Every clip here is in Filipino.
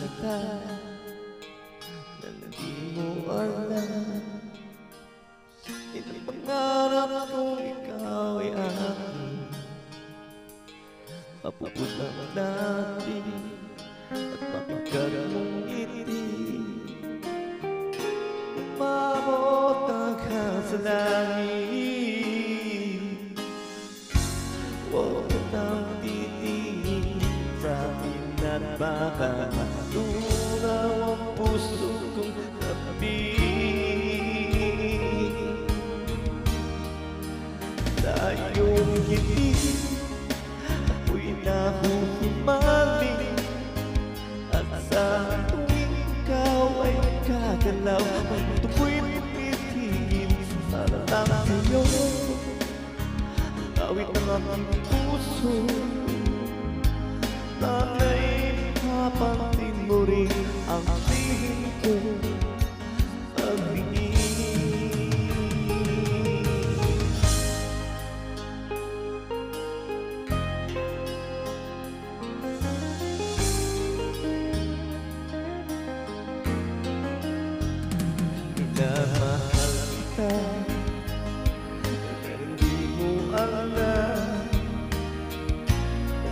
kita na hindi mo alam. Inipangarap kong ikaw ay akin, mapupulang natin at mapagat mong ngiti. Umabot ang sa langit, huwag ka nang titingin sa akin at baka matunaw ang puso kong tabi. Sa iyong ngiti ako'y nahuhumaling, at sa tuwing ikaw ay gagalaw, ang mundo ko'y tumitingin para lang sa'yo. Awit ang aking puso, sana'y mapansin mo rin ang tingin ko ang hingin. Minamahal kita, hindi mo alam.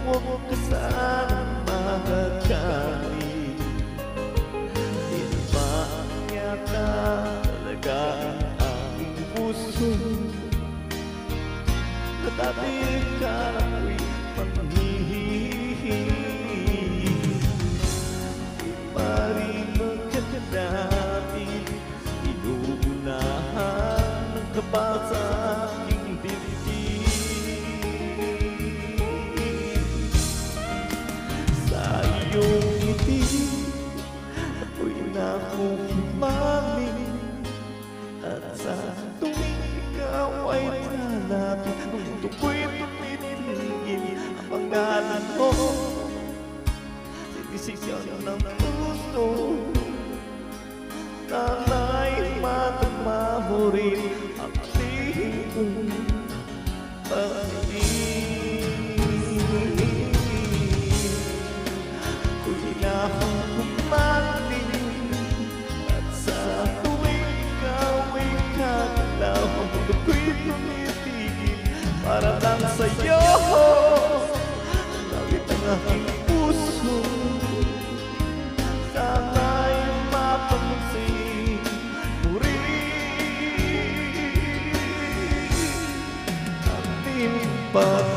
Huwag ka sanang magagalit, hindi ba yata talaga ang aking puso na dati ka ako'y panghihihin. Di pa rin magkakanatin, inuunahan ng kapal sa aking dibdib. Sa iyong ngiti ako'y nahuhumaling, at sa tuwing ikaw ay lalapit, ang mundo ko'y tumitingin. Ang pangalan mo sinisisigaw ng puso, sana'y matagma mo rin ang tingin kong pag-ibig. Ako'y nahuhumaling, at sa tuwing ikaw ay gagalaw, ang mundo ko'y tumitigil para lang sa'yo. Lawit ang aking puso, sana'y mapansin mo rin ang ating pag